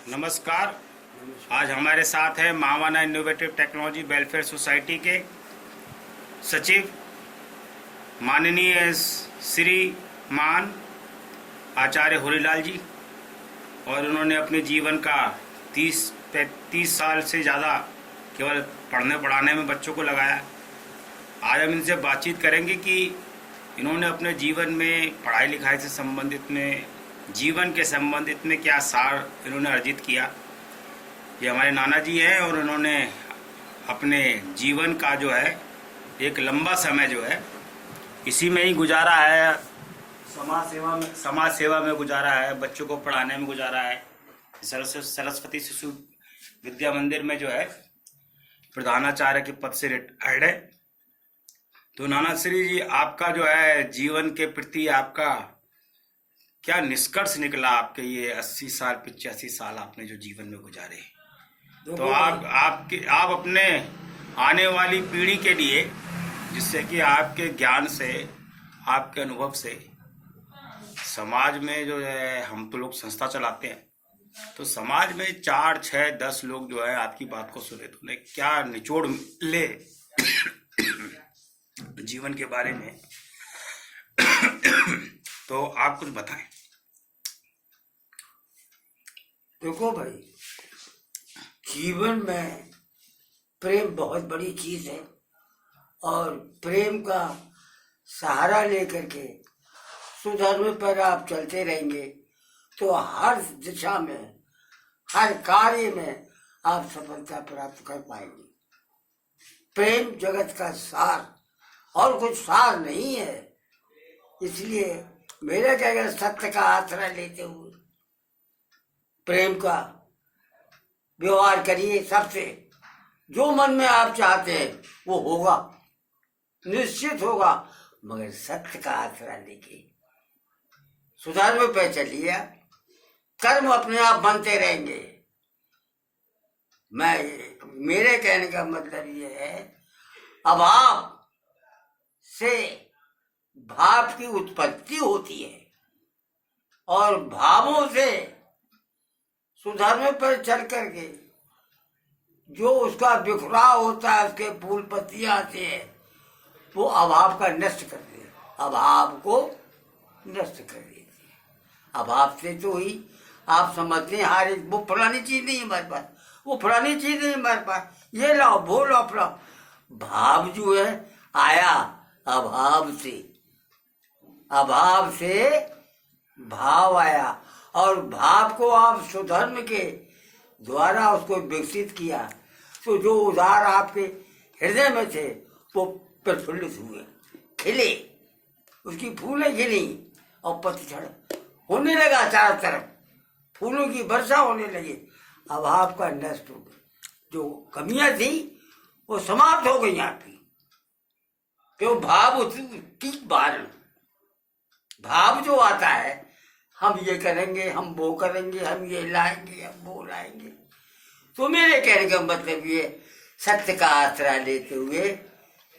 नमस्कार। आज हमारे साथ है महावाना इनोवेटिव टेक्नोलॉजी वेलफेयर सोसाइटी के सचिव माननीय श्रीमान आचार्य होरीलाल जी, और उन्होंने अपने जीवन का 30 साल से ज़्यादा केवल पढ़ने पढ़ाने में बच्चों को लगाया। आज हम इनसे बातचीत करेंगे कि इन्होंने अपने जीवन में पढ़ाई लिखाई से संबंधित में, जीवन के संबंधित में क्या सार इन्होंने अर्जित किया। ये हमारे नाना जी हैं और उन्होंने अपने जीवन का जो है एक लंबा समय जो है इसी में ही गुजारा है। समाज सेवा में गुजारा है, बच्चों को पढ़ाने में गुजारा है। सरस्वती शिशु विद्या मंदिर में जो है प्रधानाचार्य के पद से रिटायर्ड है। तो नाना श्री जी, आपका जो है जीवन के प्रति आपका क्या निष्कर्ष निकला? आपके ये 80 साल 85 साल आपने जो जीवन में गुजारे, तो आप अपने आने वाली पीढ़ी के लिए, जिससे कि आपके ज्ञान से, आपके अनुभव से समाज में जो है, हम तो लोग संस्था चलाते हैं, तो समाज में 4, 6, 10 लोग जो है आपकी बात को सुने तो उन्हें क्या निचोड़ ले जीवन के बारे में तो आप कुछ बताएं। देखो भाई, जीवन में प्रेम बहुत बड़ी चीज है और प्रेम का सहारा लेकर के सुधर्म पर आप चलते रहेंगे तो हर दिशा में, हर कार्य में आप सफलता प्राप्त कर पाएंगे। प्रेम जगत का सार और कुछ सार नहीं है। इसलिए मेरा क्या, सत्य का आश्रय लेते हुए प्रेम का व्यवहार करिए। सबसे जो मन में आप चाहते हैं वो होगा, निश्चित होगा, मगर सत्य का आश्रय लेके सुधर्म पे चलिए, कर्म अपने आप बनते रहेंगे। मेरे कहने का मतलब ये है, अभाव से भाव की उत्पत्ति होती है और भावों से सुधर्म पर चल करके जो उसका बिखराव होता है, उसके फूल पत्तियां आते हैं, वो अभाव का नष्ट कर देते, अभाव को नष्ट कर देते हैं। अभाव से तो ही आप समझते हैं हर एक, वो फलानी चीज नहीं हमारे पास, वो फलानी चीज नहीं हमारे पास, ये लाओ वो लाओ फलाओ। भाव जो है आया अभाव से, अभाव से भाव आया और भाव को आप सुधर्म के द्वारा उसको विकसित किया तो जो उदार आपके हृदय में थे वो प्रफुल्लित हुए, खिले, उसकी फूलें खिली और पतझड़ होने लगा, चारों तरफ फूलों की वर्षा होने लगी। अभाव का नष्ट हो गया, जो कमियां थी वो समाप्त हो गई आपकी। क्यों? भाव उसकी बारण, भाव जो आता है, हम ये करेंगे, हम वो करेंगे, हम ये लाएंगे, हम वो लाएंगे। तो मेरे कहने का मतलब ये, सत्य का आश्रय लेते हुए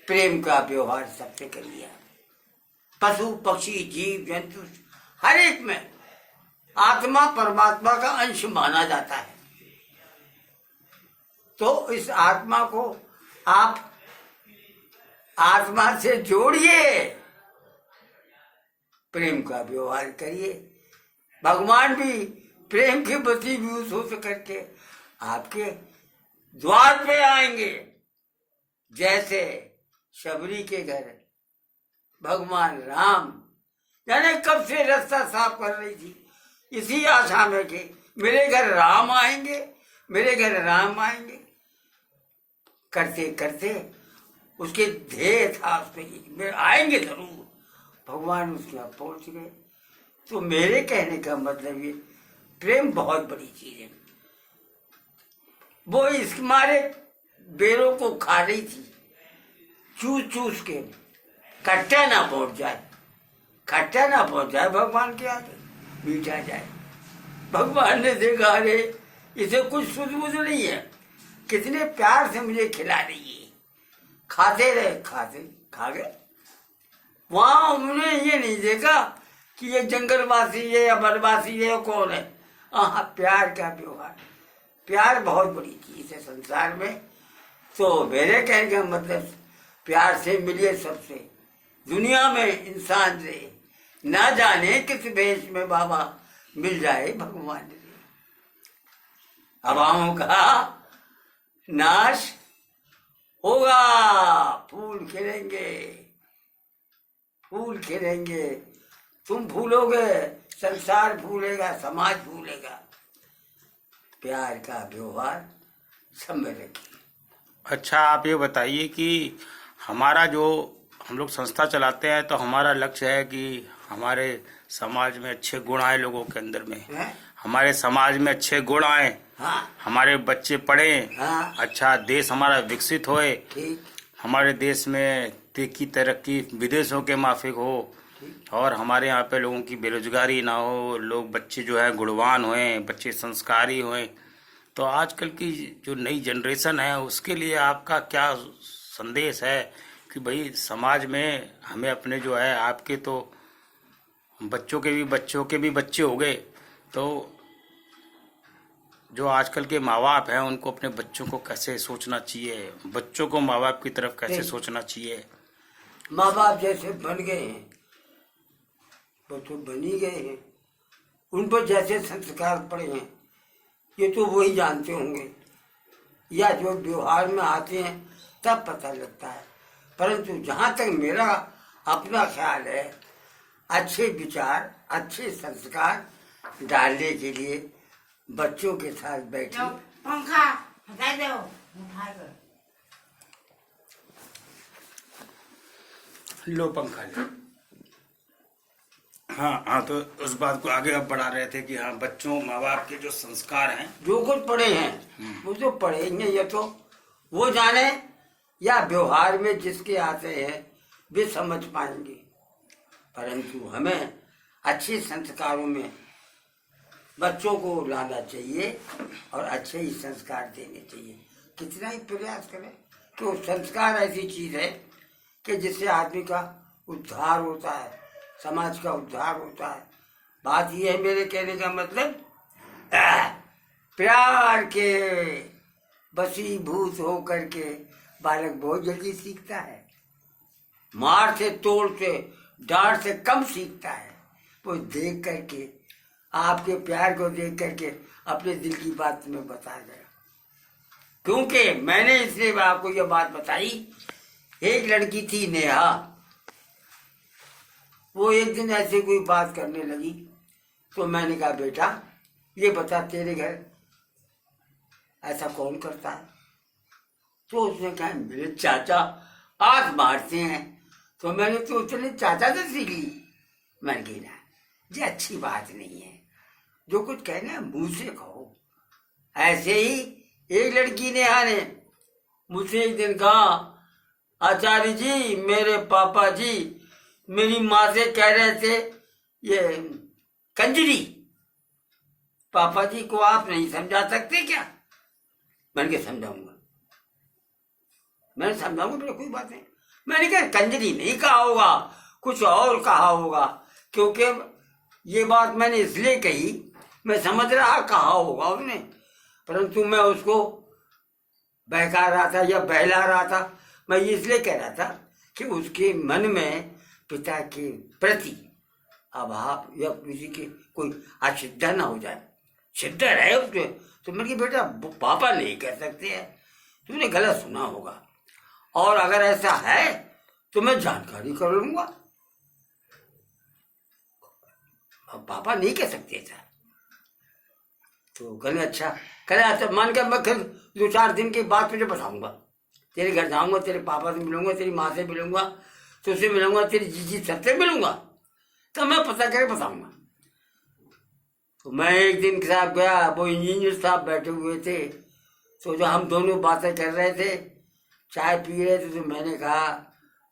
प्रेम का व्यवहार सबसे करिए। पशु पक्षी जीव जंतु हर एक में आत्मा परमात्मा का अंश माना जाता है। तो इस आत्मा को आप आत्मा से जोड़िए, प्रेम का व्यवहार करिए। भगवान भी प्रेम के वशीभूत हो करके आपके द्वार पे आएंगे। जैसे शबरी के घर भगवान राम, यानी कब से रास्ता साफ कर रही थी, इसी आशा में कि मेरे घर राम आएंगे, मेरे घर राम आएंगे। करते करते उसके ध्येय था उसमें आएंगे जरूर, भगवान उसके यहाँ पहुंच गए। तो मेरे कहने का मतलब ये, प्रेम बहुत बड़ी चीज है। वो इस मारे बेरों को खा रही थी, चूस चूस के, खट्टा ना पहुंच जाए, खट्टा ना पहुंच जाए भगवान के आगे, मीठा जाए। भगवान ने देखा, अरे इसे कुछ सूझबूझ नहीं है, कितने प्यार से मुझे खिला रही है। खाते रहे, खाते खा गए। वहां उन्होंने ये नहीं देखा कि ये जंगलवासी है या वनवासी है, कौन है। हाँ, प्यार का व्यवहार। प्यार बहुत बड़ी चीज है संसार में। तो मेरे कहने का मतलब प्यार से मिलिए सबसे, दुनिया में इंसान से, ना जाने किस भेष में बाबा मिल जाए भगवान से। हवाओं का नाश होगा, फूल खिलेंगे, फूल खिलेंगे, तुम फूलोगे, संसार फूलेगा, समाज फूलेगा। प्यार का व्यवहार सब में रखिए। अच्छा, आप ये बताइए कि हमारा जो हम लोग संस्था चलाते हैं तो हमारा लक्ष्य है कि हमारे समाज में अच्छे गुण आए, लोगों के अंदर में हैं? हमारे समाज में अच्छे गुण आए, हाँ हमारे बच्चे पढ़ें, हाँ, अच्छा देश हमारा विकसित होए, ठीक हमारे देश में की तरक्की विदेशों के माफिक हो, ठीक। और हमारे यहाँ पे लोगों की बेरोजगारी ना हो, लोग बच्चे जो है गुणवान होए, बच्चे संस्कारी होए। तो आजकल की जो नई जनरेशन है उसके लिए आपका क्या संदेश है कि भाई समाज में हमें अपने जो है, आपके तो बच्चों के भी बच्चे हो गए, तो जो आजकल के माँ बाप हैं उनको अपने बच्चों को कैसे सोचना चाहिए, बच्चों को माँ बाप की तरफ कैसे नहीं। सोचना चाहिए? माँ बाप जैसे बन गए हैं वो तो बन ही गए हैं, उन पर जैसे संस्कार पड़े हैं ये तो वही जानते होंगे, या जो व्यवहार में आते हैं तब पता लगता है। परंतु जहाँ तक मेरा अपना ख्याल है, अच्छे विचार, अच्छे संस्कार डालने के लिए बच्चों के साथ बैठिए। पंखा हटा दो, उठा कर। लो पंखा ले। हाँ हाँ, तो उस बात को आगे आप बढ़ा रहे थे कि हाँ, बच्चों माँ बाप के जो संस्कार हैं, जो कुछ पढ़े हैं वो तो पढ़ेंगे, ये तो वो जाने, या व्यवहार में जिसके आते हैं वे समझ पाएंगे। परंतु हमें अच्छे संस्कारों में बच्चों को लाना चाहिए और अच्छे ही संस्कार देने चाहिए। कितना ही प्रयास करें तो संस्कार ऐसी चीज है कि जिससे आदमी का उद्धार होता है, समाज का उद्धार होता है। बात यह है, मेरे कहने का मतलब प्यार के वशीभूत होकर के बालक बहुत जल्दी सीखता है, मार से, तोड़ से, डांट से कम सीखता है। वो देख करके, आपके प्यार को देख करके अपने दिल की बात में बता गया। क्योंकि मैंने इसलिए आपको ये बात बताई, एक लड़की थी नेहा, वो एक दिन ऐसे कोई बात करने लगी तो मैंने कहा बेटा ये बता तेरे घर ऐसा कौन करता है? तो उसने कहा मेरे चाचा आग मारते हैं। तो मैंने तो उसने चाचा से सीख ली। मैंने कहा ये अच्छी बात नहीं है, जो कुछ कहना है मुंह से कहो। ऐसे ही एक लड़की नेहा ने मुझसे एक दिन कहा, आचार्य जी मेरे पापा जी मेरी माँ से कह रहे थे ये कंजरी, पापा जी को आप नहीं समझा सकते क्या? मैंने कहा समझाऊंगा, मैंने समझाऊंगा, मेरे कोई बात नहीं। मैंने कहा कंजरी नहीं कहा होगा, कुछ और कहा होगा, क्योंकि ये बात मैंने इसलिए कही, मैं समझ रहा कहा होगा उसने, परंतु मैं उसको बहका रहा था या बहला रहा था। मैं इसलिए कह रहा था कि उसके मन में पिता के प्रति अभाव या किसी के कोई अश्रद्धा ना हो जाए। श्रद्धा रहे उसके, तो मैंने कहा बेटा पापा नहीं कह सकते हैं, तुमने गलत सुना होगा, और अगर ऐसा है तो मैं जानकारी कर लूंगा। अब पापा नहीं कह सकते था। तो कहने अच्छा, कहने अच्छा मान के मैं फिर 2-4 दिन के बाद तुझे बताऊंगा, तेरे घर जाऊंगा, तेरे पापा से मिलूंगा, तेरी माँ से मिलूंगा, तुझसे मिलूंगा, तेरी जीजी सबसे मिलूंगा, तो मैं पता करके बताऊंगा। तो मैं एक दिन के साथ गया, वो इंजीनियर साहब बैठे हुए थे, तो जो हम दोनों बातें कर रहे थे, चाय पी रहे थे, तो मैंने कहा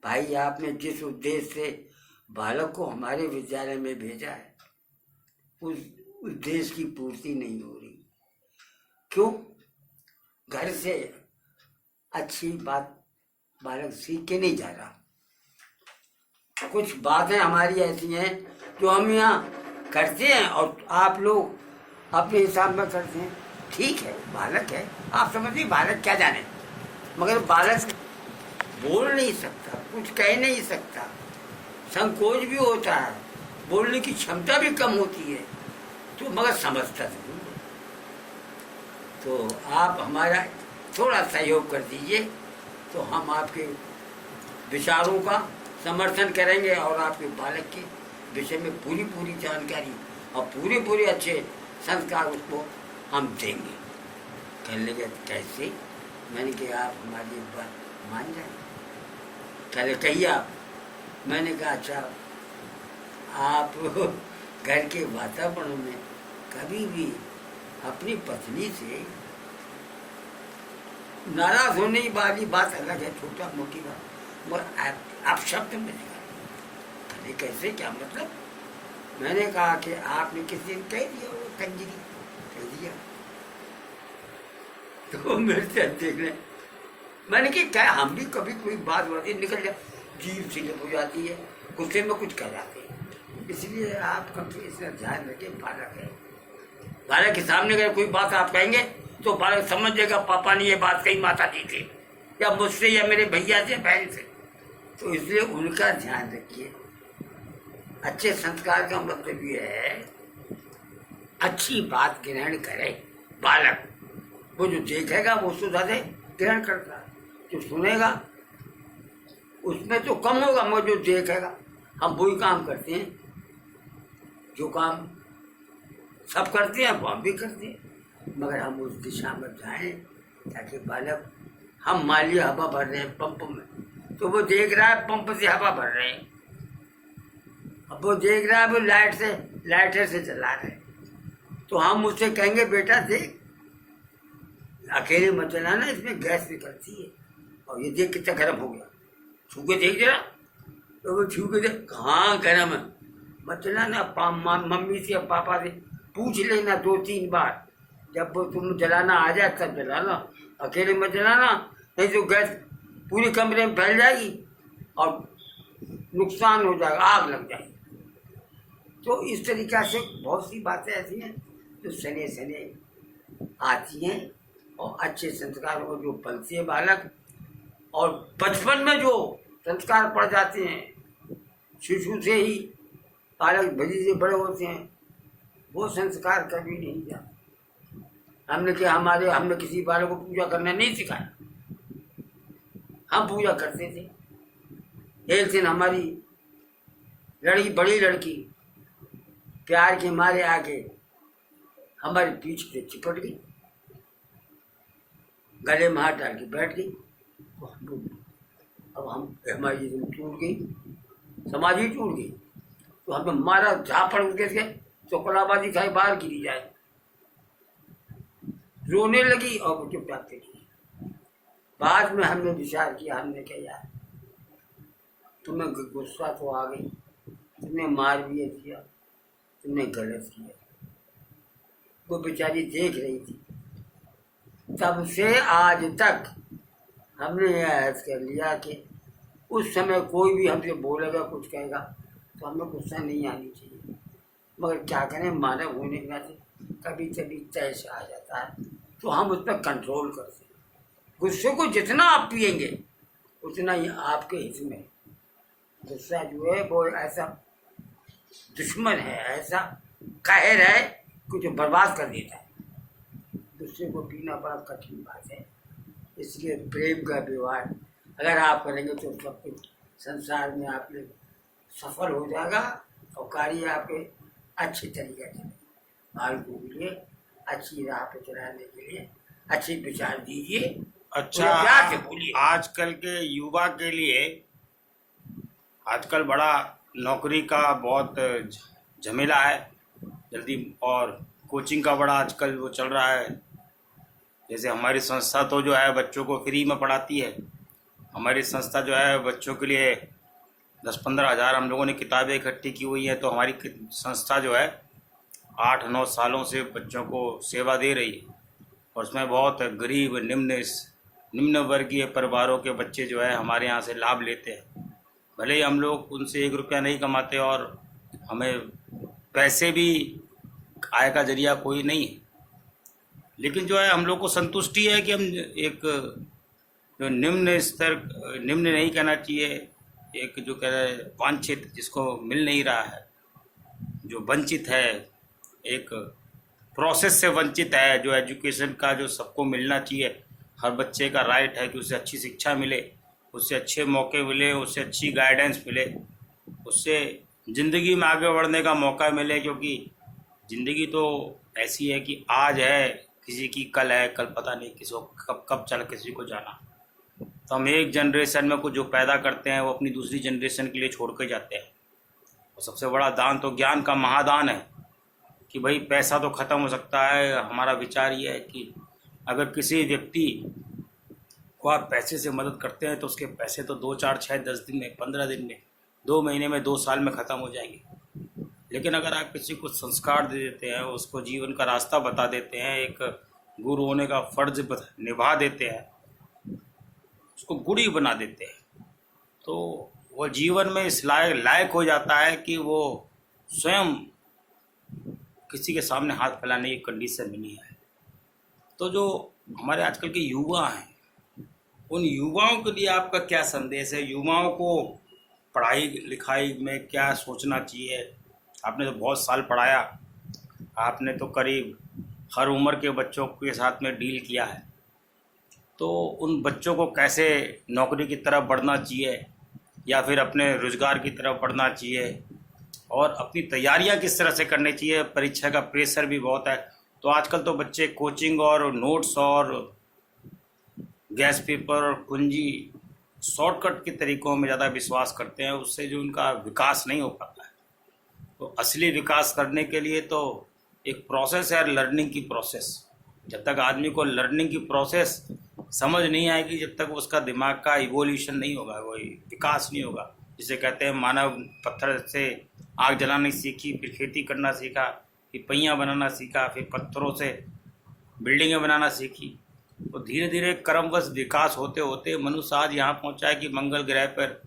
भाई आपने जिस उद्देश्य से बालक को हमारे विद्यालय में भेजा है उस उद्देश्य की पूर्ति नहीं हो रही। क्यों? घर से अच्छी बात बालक सीख के नहीं जा रहा। कुछ बातें हमारी ऐसी हैं जो हम यहाँ करते हैं और आप लोग अपने हिसाब में करते हैं। ठीक है, बालक है, आप समझिए बालक क्या जाने, मगर बालक बोल नहीं सकता, कुछ कह नहीं सकता, संकोच भी होता है, बोलने की क्षमता भी कम होती है, तो मगर समझता जरूर है। तो आप हमारा थोड़ा सहयोग कर दीजिए, तो हम आपके विचारों का समर्थन करेंगे और आपके बालक के विषय में पूरी पूरी जानकारी और पूरे पूरे अच्छे संस्कार उसको हम देंगे। कहने लगे कैसे? मैंने कहा आप हमारी एक बात मान जाए। पहले कहिए आप। मैंने कहा अच्छा, आप घर के वातावरण में कभी भी अपनी पत्नी से नाराज होने वाली बात अलग है, छोटा मोटी बात, मगर आप शब्द में दिखा कैसे, क्या मतलब? मैंने कहा कि आपने किसी दिन कह दिया वो कंजरी कह दिया, तो मेरे से देखने मैंने कि क्या हम भी कभी कोई बात बातें निकल जाए, जीभ स्लिप हो जाती है, गुस्से में कुछ कह जाते हैं। इसलिए आप कभी इसका ध्यान रखें, बालक है, बालक के सामने अगर कोई बात आप कहेंगे तो बालक समझ जाएगा पापा ने ये बात कही माता जी से या मुझसे या मेरे भैया से, बहन से। तो इसलिए उनका ध्यान रखिए। अच्छे संस्कार का मतलब ये है अच्छी बात ग्रहण करे बालक। वो जो देखेगा वो उसको ज्यादा ग्रहण करता है, जो सुनेगा उसमें तो कम होगा, मगर जो देखेगा। हम वही काम करते हैं, जो काम सब करते हैं वो हम भी करते हैं, मगर हम उस दिशा में जाएं ताकि बालक, हम मान लिया हवा भर रहे हैं पंप में, तो वो देख रहा है पंप से हवा भर रहे हैं, अब वो देख रहा है वो लाइटर से चला रहे हैं, तो हम उससे कहेंगे बेटा देख अकेले मत चलाना, इसमें गैस निकलती है, और ये देख कितना गर्म हो गया, छू के देख जरा, तो वो छू के देख कहाँ गर्म है, मत चलाना। मम्मी से या पापा से पूछ लेना 2-3 बार, जब वो तुम जलाना आ जाए तब जलाना, अकेले मत जलाना, नहीं तो गैस पूरे कमरे में फैल जाएगी और नुकसान हो जाएगा, आग लग जाएगी। तो इस तरीक़ा से बहुत सी बातें ऐसी हैं जो सने सने आती हैं, और अच्छे संस्कार को जो पलते हैं बालक, और बचपन में जो संस्कार पड़ जाते हैं, शिशु से ही बालक भजी से बड़े होते हैं, वो संस्कार कभी नहीं जाते। हमने किसी बालक को पूजा करना नहीं सिखाया, हम पूजा करते थे। एक दिन हमारी बड़ी लड़की प्यार के मारे आके हमारे पीठ पे चिपट गई, गले में हाथ डाल के बैठ गई, तो अब हमारी टूट गई, समाज ही टूट गई। तो हमें मारा झापड़ उनके से चौकलाबाजी खाई, बाहर गिरी जाए, रोने लगी और वो चुपचाप चली। बाद में हमने विचार किया, हमने कहा यार तुम्हें गुस्सा तो आ गई, तुमने मार भी किया, तुमने गलत किया। वो बेचारी देख रही थी, तब से आज तक हमने यह ऐसा कर लिया कि उस समय कोई भी हमसे बोलेगा कुछ कहेगा तो हमें गुस्सा नहीं आनी चाहिए, मगर क्या करें, मानव होने के नाते कभी कभी तैश आ जाता है, तो हम उस पर कंट्रोल करते हैं। गुस्से को जितना आप पिएंगे उतना ही आपके हित में। गुस्सा जो है वो ऐसा दुश्मन है, ऐसा कहर है कि जो बर्बाद कर देता है। गुस्से को पीना बड़ा कठिन बात है, इसलिए प्रेम का व्यवहार अगर आप करेंगे तो सब कुछ संसार में आपने सफल हो जाएगा, और कार्य आपके अच्छे तरीके से बालकों के लिए अच्छी राह पे चलाने के लिए अच्छे विचार दीजिए। अच्छा, प्यार से बोलिए। आजकल के युवा के लिए आजकल बड़ा नौकरी का बहुत झमेला है जल्दी, और कोचिंग का बड़ा आजकल वो चल रहा है। जैसे हमारी संस्था तो जो है बच्चों को फ्री में पढ़ाती है। हमारी संस्था जो है बच्चों के लिए 10-15 हज़ार हम लोगों ने किताबें इकट्ठी की हुई हैं। तो हमारी संस्था जो है 8-9 सालों से बच्चों को सेवा दे रही है, और उसमें बहुत गरीब निम्न वर्गीय परिवारों के बच्चे जो है हमारे यहाँ से लाभ लेते हैं। भले ही हम लोग उनसे 1 रुपया नहीं कमाते और हमें पैसे भी आय का जरिया कोई नहीं है। लेकिन जो है हम लोग को संतुष्टि है कि हम एक जो निम्न नहीं कहना चाहिए, एक जो कह रहे वांछित, जिसको मिल नहीं रहा है, जो वंचित है, एक प्रोसेस से वंचित है, जो एजुकेशन का जो सबको मिलना चाहिए, हर बच्चे का राइट है कि उसे अच्छी शिक्षा मिले, उससे अच्छे मौके मिले, उससे अच्छी गाइडेंस मिले, उससे ज़िंदगी में आगे बढ़ने का मौका मिले। क्योंकि ज़िंदगी तो ऐसी है कि आज है किसी की, कल है, कल पता नहीं किसी को कब कब चल किसी को जाना। तो हम एक जनरेशन में कुछ जो पैदा करते हैं वो अपनी दूसरी जनरेशन के लिए छोड़ के जाते हैं। और सबसे बड़ा दान तो ज्ञान का महादान है कि भाई पैसा तो ख़त्म हो सकता है। हमारा विचार ये है कि अगर किसी व्यक्ति को आप पैसे से मदद करते हैं तो उसके पैसे तो 2, 4, 6, 10 दिन में, 15 दिन में, 2 महीने में, 2 साल में ख़त्म हो जाएंगे। लेकिन अगर आप किसी को संस्कार दे देते हैं, उसको जीवन का रास्ता बता देते हैं, एक गुरु होने का फर्ज निभा देते हैं, उसको गुड़ी बना देते हैं, तो वो जीवन में इस लायक हो जाता है कि वो स्वयं किसी के सामने हाथ फैलाने की कंडीशन में नहीं है। तो जो हमारे आजकल के युवा हैं, उन युवाओं के लिए आपका क्या संदेश है? युवाओं को पढ़ाई लिखाई में क्या सोचना चाहिए? आपने तो बहुत साल पढ़ाया, आपने तो करीब हर उम्र के बच्चों के साथ में डील किया है, तो उन बच्चों को कैसे नौकरी की तरफ बढ़ना चाहिए या फिर अपने रोज़गार की तरफ बढ़ना चाहिए, और अपनी तैयारियां किस तरह से करनी चाहिए? परीक्षा का प्रेशर भी बहुत है, तो आजकल तो बच्चे कोचिंग और नोट्स और गैस पेपर और कुंजी शॉर्टकट के तरीक़ों में ज़्यादा विश्वास करते हैं, उससे जो उनका विकास नहीं हो पाता है। तो असली विकास करने के लिए तो एक प्रोसेस है, लर्निंग की प्रोसेस। जब तक आदमी को लर्निंग की प्रोसेस समझ नहीं आएगी, जब तक उसका दिमाग का इवोल्यूशन नहीं होगा, वही विकास नहीं होगा। जिसे कहते हैं मानव पत्थर से आग जलानी सीखी, फिर खेती करना सीखा, फिर पहियाँ बनाना सीखा, फिर पत्थरों से बिल्डिंगें बनाना सीखी। तो धीरे धीरे क्रमवश विकास होते होते मनुष्य आज यहाँ पहुँचा है कि मंगल ग्रह पर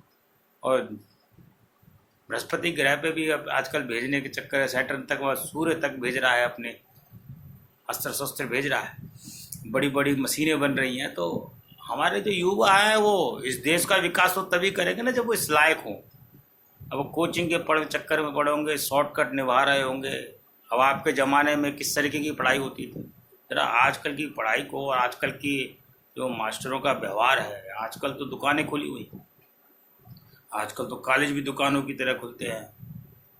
और बृहस्पति ग्रह पे भी अब आजकल भेजने के चक्कर है, सैटर्न तक वह सूर्य तक भेज रहा है, अपने अस्त्र शस्त्र भेज रहा है, बड़ी बड़ी मशीनें बन रही हैं। तो हमारे जो युवा हैं वो इस देश का विकास तो तभी करेंगे ना जब वो इस लायक हों। अब वो कोचिंग के चक्कर में पड़े होंगे, शॉर्टकट निभा रहे होंगे। अब आपके ज़माने में किस तरीके की पढ़ाई होती थी? जरा आजकल की पढ़ाई को और आजकल की जो मास्टरों का व्यवहार है, आजकल तो दुकानें खुली हुई, आजकल तो कॉलेज भी दुकानों की तरह खुलते हैं,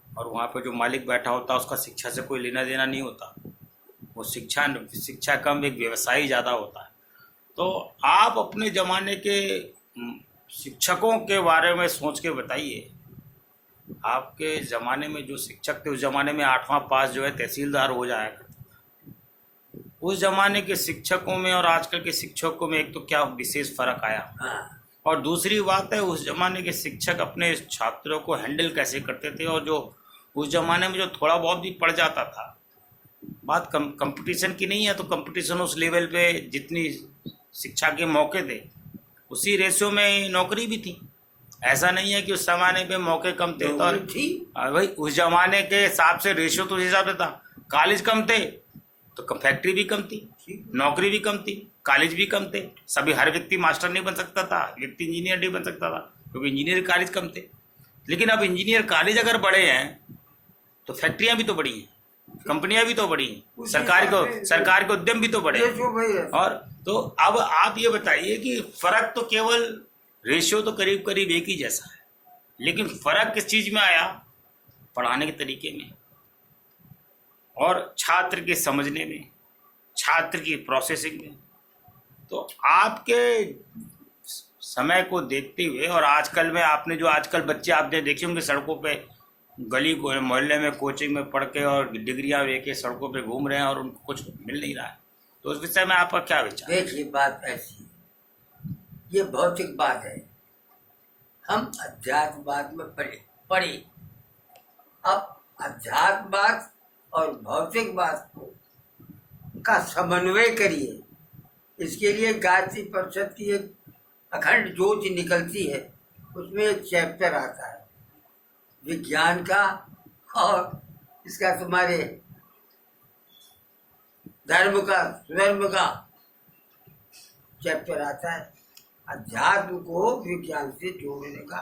और वहाँ पे जो मालिक बैठा होता है उसका शिक्षा से कोई लेना देना नहीं होता। वो शिक्षा कम, एक व्यवसायी ज़्यादा होता है। तो आप अपने ज़माने के शिक्षकों के बारे में सोच के बताइए। आपके ज़माने में जो शिक्षक थे, उस ज़माने में 8वां पास जो है तहसीलदार हो जाया करता था। उस ज़माने के शिक्षकों में और आजकल के शिक्षकों में एक तो क्या विशेष फ़र्क आया, और दूसरी बात है उस ज़माने के शिक्षक अपने छात्रों को हैंडल कैसे करते थे, और जो उस ज़माने में जो थोड़ा बहुत भी पढ़ जाता था, बात कंपटीशन की नहीं है, तो कंपटीशन उस लेवल पे जितनी शिक्षा के मौके थे उसी रेशियो में नौकरी भी थी। ऐसा नहीं है कि उस ज़माने पे मौके कम थे, तो भाई उस ज़माने के हिसाब से रेशियो तो उस हिसाब से था। कॉलेज कम थे तो फैक्ट्री भी कम थी, नौकरी भी कम थी, कॉलेज भी कम थे। सभी हर व्यक्ति मास्टर नहीं बन सकता था, व्यक्ति इंजीनियर नहीं बन सकता था, क्योंकि इंजीनियर कॉलेज कम थे। लेकिन अब इंजीनियर कॉलेज अगर बड़े हैं तो फैक्ट्रियां भी तो बड़ी हैं, कंपनियां भी तो बड़ी हैं, सरकार के उद्यम भी तो बड़े हैं। और तो अब आप ये बताइए कि फर्क तो केवल रेशियो तो करीब करीब एक ही जैसा है, लेकिन फर्क किस चीज में आया? पढ़ाने के तरीके में और छात्र के समझने में, छात्र की प्रोसेसिंग में। तो आपके समय को देखते हुए और आजकल में आपने जो आजकल बच्चे आपने देखे होंगे सड़कों पे, गली मोहल्ले में कोचिंग में पढ़ के और डिग्रियां लेके सड़कों पे घूम रहे हैं और उनको कुछ मिल नहीं रहा है, तो उस विषय में आपका क्या विचार? देखिए, बात ऐसी है, ये भौतिक बात है। हम अध्यात्मवाद में पढ़े, अब अध्यात्मवाद और भौतिकवाद का समन्वय करिए। इसके लिए गायत्री परिषद की एक अखंड ज्योति निकलती है, उसमें एक चैप्टर आता है विज्ञान का, और इसका तुम्हारे धर्म का स्वधर्म का चैप्टर आता है, अध्यात्म को विज्ञान से जोड़ने का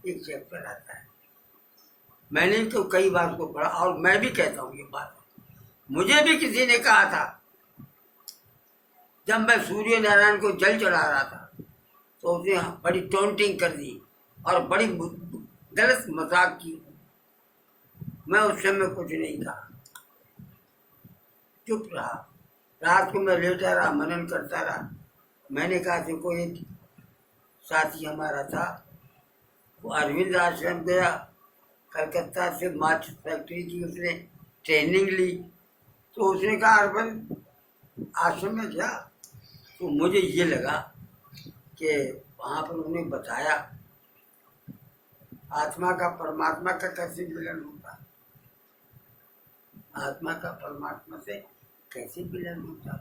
एक चैप्टर आता है। मैंने तो कई बार को पढ़ा और मैं भी कहता हूँ ये बात। मुझे भी किसी ने कहा था, जब मैं सूर्य नारायण को जल चढ़ा रहा था तो उसने बड़ी टॉन्टिंग कर दी और बड़ी गलत मजाक की। मैं उस समय कुछ नहीं कहा, चुप रहा। रात को मैं लेटा रहा, मनन करता रहा। मैंने कहा देखो, एक साथी हमारा था, वो अरविंद आश्रम गया, कलकत्ता से मार्च फैक्ट्री की उसने ट्रेनिंग ली। तो उसने कहा अरविंद आश्रम में गया, तो मुझे ये लगा कि वहाँ पर उन्हें बताया आत्मा का परमात्मा का कैसे मिलन होता, आत्मा का परमात्मा से कैसे मिलन होता।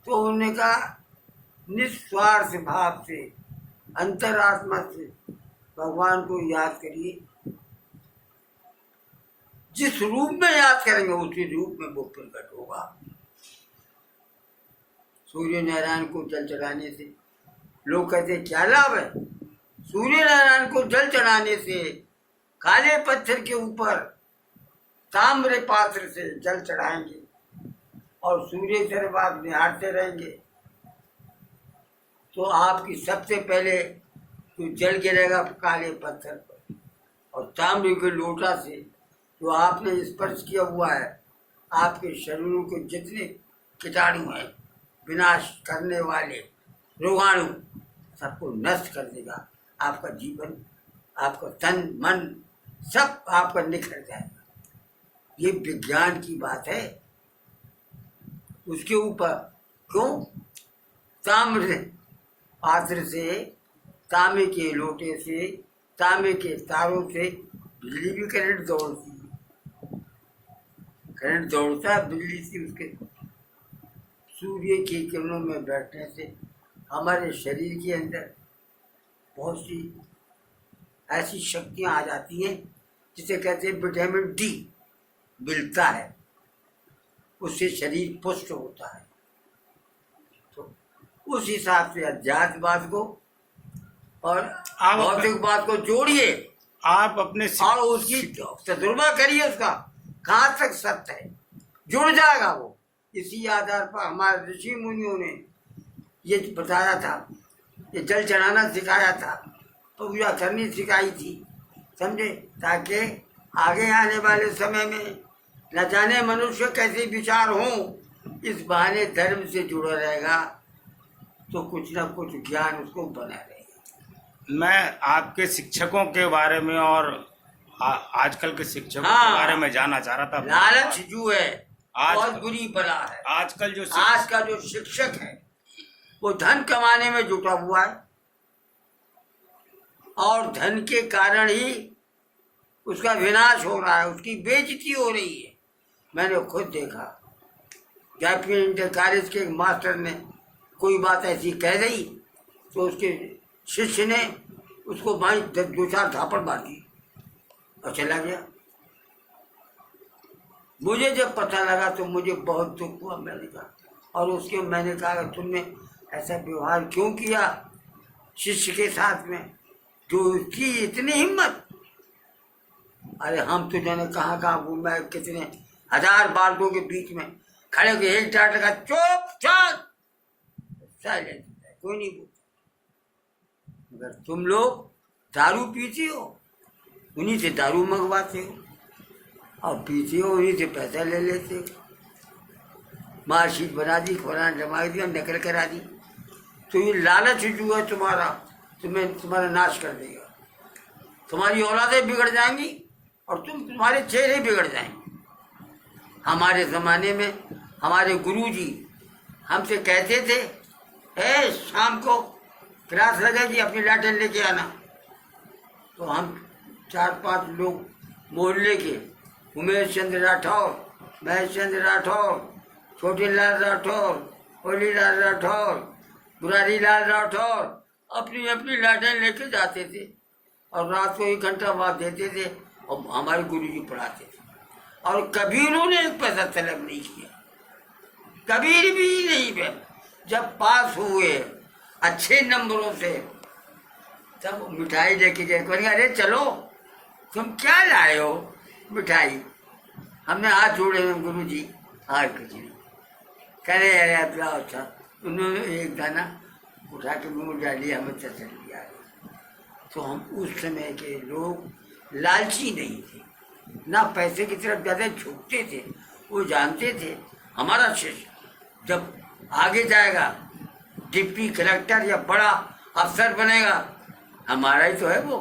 तो उन्होंने कहा निस्वार्थ भाव से अंतरात्मा से भगवान को याद करिए, जिस रूप में याद करेंगे उसी रूप में वो प्रकट होगा। सूर्य नारायण को जल चढ़ाने से लोग कहते क्या लाभ है? सूर्य नारायण को जल चढ़ाने से काले पत्थर के ऊपर ताम्र पात्र से जल चढ़ाएंगे और सूर्य तरफ आप निहारते रहेंगे तो आपकी सबसे पहले तो जल गिरेगा काले पत्थर पर, और ताम्र के लोटा से जो आपने स्पर्श किया हुआ है, आपके शरीरों के जितने कीटाणु हैं, विनाश करने वाले रोगाणु, सबको नष्ट कर देगा। आपका जीवन, आपका तन मन सब आपका निखर जाएगा। ये विज्ञान की बात है। उसके ऊपर क्यों? ताम्र पात्र से, तांबे के लोटे से, तांबे के तारों से बिजली भी करंट दौड़ती है। करंट दौड़ता है बिजली से। उसके सूर्य की किरणों में बैठने से हमारे शरीर के अंदर बहुत सी ऐसी शक्तियां आ जाती हैं जिसे कहते हैं विटामिन डी मिलता है, उससे शरीर पुष्ट होता है। तो उस हिसाब से अध्यात्मवाद को और भौतिकवाद को जोड़िए आप अपने और उसकी तजुर्बा करिए, उसका कहाँ तक सत्य है, जुड़ जाएगा वो। इसी आधार पर हमारे ऋषि मुनियों ने ये बताया था, ये जल चढ़ाना सिखाया था, पूजा करनी सिखाई थी, समझे, ताकि आगे आने वाले समय में न जाने मनुष्य कैसे विचार हों, इस बहाने धर्म से जुड़ा रहेगा तो कुछ ना कुछ ज्ञान उसको बना रहेगा। मैं आपके शिक्षकों के बारे में और आजकल के शिक्षकों के बारे में जानना चाह रहा था। लालच जो है बहुत बुरी बला है। आजकल जो आज का जो शिक्षक है वो धन कमाने में जुटा हुआ है और धन के कारण ही उसका विनाश हो रहा है, उसकी बेइज्जती हो रही है। मैंने खुद देखा, जयपुर इंटर कॉलेज के एक मास्टर ने कोई बात ऐसी कह दी तो उसके शिष्य ने उसको भाई 2-4 झापड़ मार दी और चला गया। मुझे जब पता लगा तो मुझे बहुत दुख हुआ। मैंने कहा, और उसके मैंने कहा तुमने ऐसा व्यवहार क्यों किया शिष्य के साथ में, जो उसकी इतनी हिम्मत। अरे हम तो जाने कहाँ कहाँ घूमा है, कितने 1000 बालकों के बीच में खड़े होकर एक डांट लगा, चुपचाप साइलेंट, कोई नहीं बोलता। मगर तुम लोग दारू पीती हो, उन्हीं से दारू मंगवाते हो और पीते हो, उन्हीं से पैसा ले लेते हो। मार्कशीट बना दी, फलाना जमा दिया, नकल करा दी। तो ये लालच जो है तुम्हारा, तुम्हारा नाश कर देगा। तुम्हारी औलादें बिगड़ जाएंगी और तुम्हारे चेहरे बिगड़ जाएंगे। हमारे ज़माने में हमारे गुरुजी हमसे कहते थे, शाम को क्लास लगेगी, अपनी लाठें लेके आना। तो हम 4-5 लोग मोहल्ले के, उमेश चंद्र राठौर, महेश चंद्र राठौर, छोटे लाल राठौर, होली लाल राठौर, बुरारी लाल राठौर, अपनी अपनी लाठें लेके जाते थे और रात को 1 घंटा वहाँ देते थे और हमारे गुरुजी पढ़ाते थे। और कभी उन्होंने एक पैसा तलब नहीं किया। कभी भी नहीं पे। जब पास हुए अच्छे नंबरों से तब मिठाई लेके गए। कहने अरे चलो तुम क्या लाए हो मिठाई। हमने हाथ जोड़े हैं गुरु जी हार कुछ नहीं। कह रहे अरे अपना अच्छा। उन्होंने एक दाना उठा के मुँह डाली हमें चल दिया। तो हम उस समय के लोग लालची नहीं थे, ना पैसे की तरफ ज़्यादा झुकते थे। वो जानते थे हमारा शिष्य जब आगे जाएगा डिप्टी कलेक्टर या बड़ा अफसर बनेगा हमारा ही तो है वो।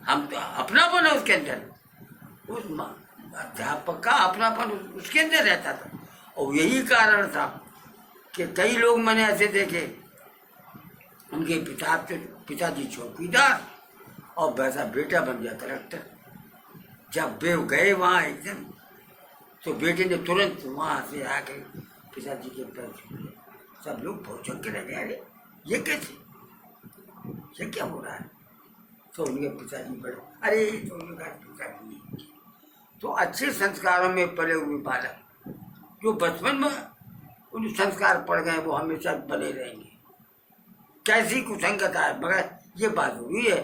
हम तो अपनापन है उसके अंदर, उस अध्यापक का अपनापन उसके अंदर रहता था। और यही कारण था कि कई लोग मैंने ऐसे देखे उनके पिताजी चौकीदार और वैसा बेटा बन गया कलेक्टर। जब वे गए वहाँ एकदम तो बेटे ने तुरंत वहाँ से आके पिताजी के पैर छूए। सब लोग भौचक के रह गए अरे ये कैसे, ये क्या हो रहा है। तो उनके पिताजी बड़े अरे तो उनका पिताजी। तो अच्छे संस्कारों में पले हुए बालक जो बचपन में उन संस्कार पड़ गए वो हमेशा बने रहेंगे। कैसी कुसंगत है मगर ये बात हुई है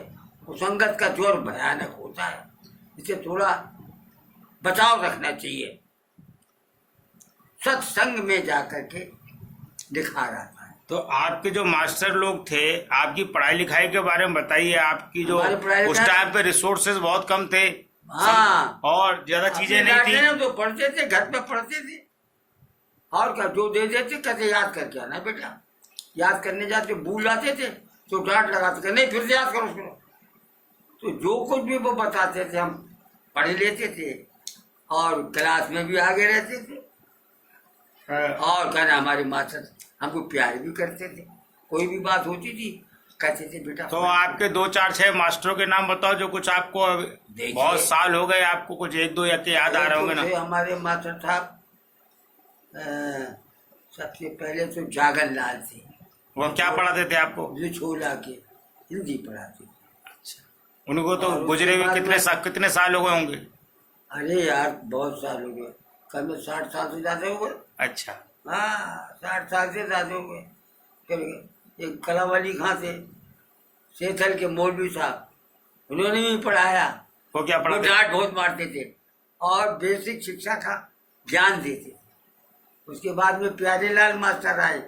कुसंगत का जोर भयानक होता है, इसे थोड़ा बचाव रखना चाहिए। सत्संग में जाकर के दिखा रहा था। तो आपके जो मास्टर लोग थे आपकी पढ़ाई लिखाई के बारे में बताइए। आपकी जो उस टाइम पे रिसोर्सेज बहुत कम थे। हाँ और ज्यादा चीजें नहीं थी। तो पढ़ते थे घर पे पढ़ते थे और क्या जो दे देते कहते याद करके आना बेटा। याद करने जाते भूल जाते थे तो डांट लगाते नहीं फिर से याद करो उसको। तो जो कुछ भी वो बताते थे हम पढ़ लेते थे और क्लास में भी आगे रहते थे। और कहना हमारे मास्टर हमको प्यार भी करते थे। कोई भी बात होती थी कहते थे बेटा। तो आपके 2 4 6 मास्टरों के नाम बताओ जो कुछ आपको बहुत साल हो गए आपको कुछ 1 2 या के याद आ रहे होंगे ना। हमारे मास्टर साहब सबसे पहले तो जागन लाल थे। वो क्या पढ़ाते थे आपको? छोला के हिंदी पढ़ाते थे। अच्छा, उनको तो गुजरे हुए कितने साल हो गए होंगे? अरे यार बहुत साल हो गए, कम 60 साल से ज्यादा हो गए। अच्छा हाँ 60 साल से ज्यादा हो गए। फिर एक कलावाली खां थे सेथल के मौलवी साहब, उन्होंने भी पढ़ाया। वो क्या पढ़ाते? डांट बहुत मारते थे और बेसिक शिक्षा का ज्ञान देते थे। उसके बाद में प्यारेलाल मास्टर आए,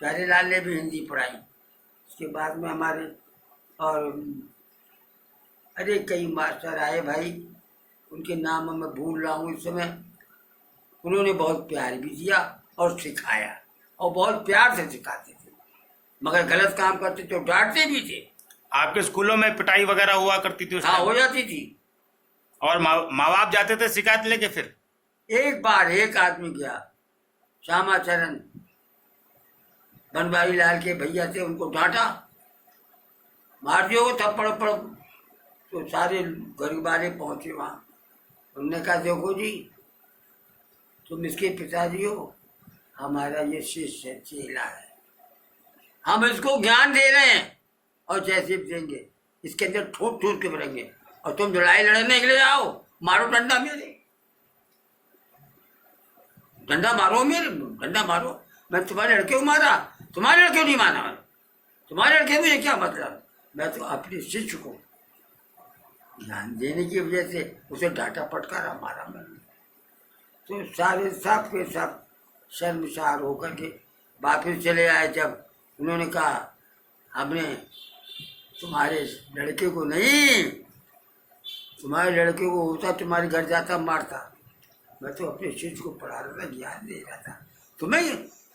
प्यारेलाल ने भी हिंदी पढ़ाई। उसके बाद में हमारे और अरे कई मास्टर आए भाई, उनके नाम मैं भूल रहा हूँ इस समय। उन्होंने बहुत प्यार भी दिया और सिखाया और बहुत प्यार से सिखाते थे, मगर गलत काम करते तो डांटते भी थे। आपके स्कूलों में पिटाई वगैरह हुआ करती थी? हाँ हो जाती थी। और माँ बाप जाते थे शिकायत लेके? फिर एक बार एक आदमी गया, श्यामाचरण बनवारी लाल के भैया थे, उनको डांटा, मार दियो थप्पड़ पड़। तो सारे गरीब वाले पहुंचे वहां। उन्होंने कहा देखो जी तुम इसके पिताजी हो, हमारा ये शिष्य चेला है, हम इसको ज्ञान दे रहे हैं और जैसे भी देंगे इसके अंदर ठोक ठोक के भरेंगे और तुम लड़ाई लड़ने के लिए आओ, मारो डंडा मेरे, डंडा मारो मेरे, डंडा मारो। मैं तुम्हारे लड़के को मारा, तुम्हारे लड़के को नहीं माना मैं, तुम्हारे लड़के मुझे क्या मतलब। मैं तो अपने शिष्य को ध्यान देने की वजह से उसे डांटा फटकारा मारा मैंने। तो सारे सब के सब शर्मसार होकर के वापिस चले आए। जब उन्होंने कहा हमने तुम्हारे लड़के को नहीं, तुम्हारे लड़के को होता तुम्हारे घर जाता मारता। मैं तो अपने शिष्य को पढ़ा रहा था, ज्ञान दे रहा था। तुम्हें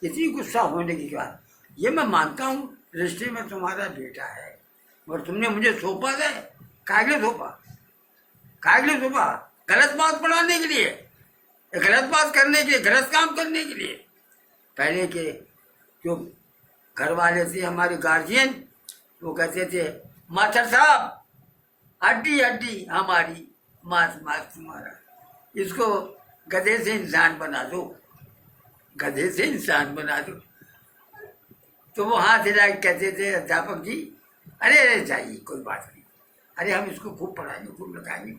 इतनी गुस्सा होने की बात, ये मैं मानता हूँ रिश्ते में तुम्हारा बेटा है, और तुमने मुझे सौंपा है, कागले सौंपा, कागले सौंपा गलत बात पढ़ाने के लिए, गलत बात करने के लिए, गलत काम करने के लिए। पहले के जो घर वाले थे हमारे गार्जियन, वो कहते थे मास्टर साहब हड्डी हड्डी हमारी, मांस मांस तुम्हारा, इसको गधे से इंसान बना दो, गधे से इंसान बना दो। तो वो हाथ हिला के कहते थे अध्यापक जी अरे अरे जाइए कोई बात नहीं, अरे हम इसको खूब पढ़ाएंगे, खूब लगाएंगे,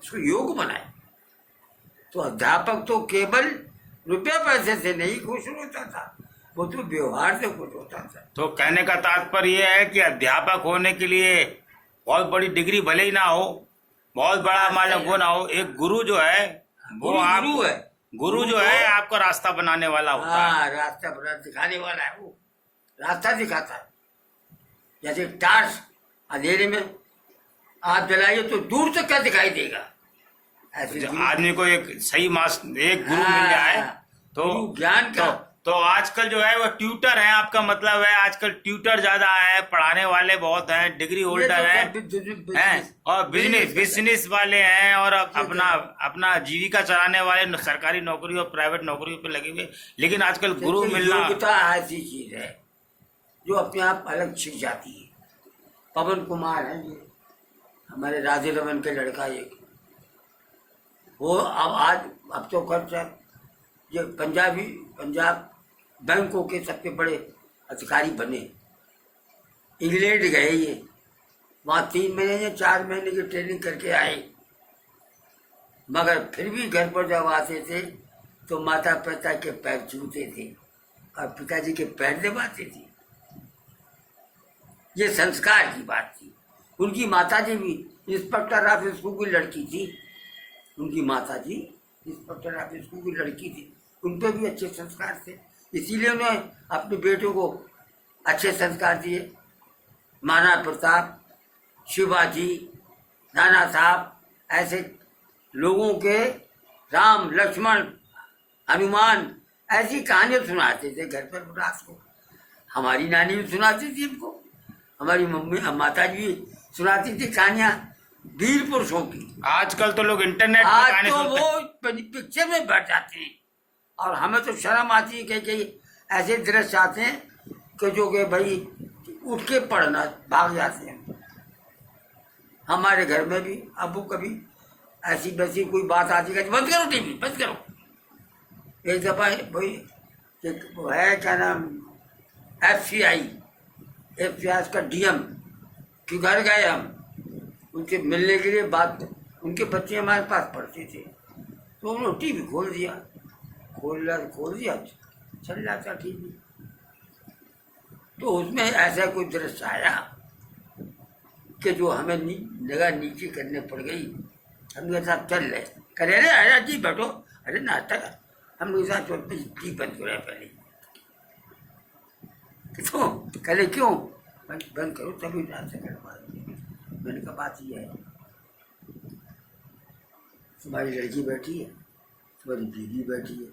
इसको योग बनाए। तो अध्यापक तो केवल रुपये पैसे से नहीं खुश होता था, वो तो व्यवहार से खुश होता था। तो कहने का तात्पर्य यह है कि अध्यापक होने के लिए बहुत बड़ी डिग्री भले ही ना हो, बहुत बड़ा मान लो वो ना हो, एक गुरु जो है वो गुरु है, गुरु जो है आपका रास्ता बनाने वाला होता है। हाँ, रास्ता बना दिखाने वाला है, वो रास्ता दिखाता है। जैसे टार्च अंधेरे में आप जलाइए तो दूर तक क्या दिखाई देगा, ऐसे जो आदमी को एक सही एक गुरु मिल जाए तो गुरु ज्ञान का तो आजकल जो है वो ट्यूटर है, आपका मतलब है आजकल ट्यूटर ज्यादा है, पढ़ाने वाले बहुत हैं, डिग्री होल्डर हैं और बिजनेस वाले हैं और अपना जीविका चलाने वाले सरकारी नौकरी और प्राइवेट नौकरियों पे लगे हुए। लेकिन आजकल गुरु मिलना, योग्यता ऐसी चीज है जो अपने आप अलग छिप जाती है। पवन कुमार है ये हमारे राधे रमन के लड़का, एक वो अब तो कर ये पंजाब बैंकों के सबसे बड़े अधिकारी बने। इंग्लैंड गए ये, वहाँ 3 महीने या 4 महीने की ट्रेनिंग करके आए, मगर फिर भी घर पर जब आते थे तो माता पिता के पैर छूते थे और पिताजी के पैर दबाते थे। ये संस्कार की बात थी। उनकी माताजी भी इंस्पेक्टर ऑफ स्कूल की लड़की थी, उनकी माताजी इंस्पेक्टर ऑफ स्कूल की लड़की थी, उन पर भी अच्छे संस्कार थे, इसीलिए उन्होंने अपने बेटों को अच्छे संस्कार दिए। महाराणा प्रताप, शिवाजी, नाना साहब, ऐसे लोगों के राम लक्ष्मण हनुमान ऐसी कहानियां सुनाते थे घर पर रात को। हमारी नानी भी सुनाती थी हमको, हमारी मम्मी माता जी भी सुनाती थी कहानियां वीर पुरुषों की। आजकल तो लोग इंटरनेट पर आज कहानी तो सुनते वो पिक्चर में बैठ जाते हैं और हमें तो शर्म आती है कि ऐसे दृश्य आते हैं कि जो कि भाई उठ के पढ़ना भाग जाते हैं। हमारे घर में भी अबू कभी ऐसी वैसी कोई बात आती है, बंद करो टीवी, बंद करो। एक दफा भाई वो है क्या नाम, FCI का DM के घर गए हम उनके मिलने के लिए, बात उनके बच्चे हमारे पास पढ़ते थे, तो उन्होंने टीवी खोल दिया, खोल दिया चल जाता टीवी। तो उसमें ऐसा कोई दृश्य आया कि जो हमें निगाह नीचे करने पड़ गई। हमने कहा चल रहे, करे अरे आया जी बैठो, अरे नाश्ता कर। हमने कहा टीवी बंद करो पहले। तो कहले क्यों, बंद करो तभी नाश्ता कर पाएंगे। मैंने कहा बात ये है, तुम्हारी लड़की बैठी है, तुम्हारी बीवी बैठी है,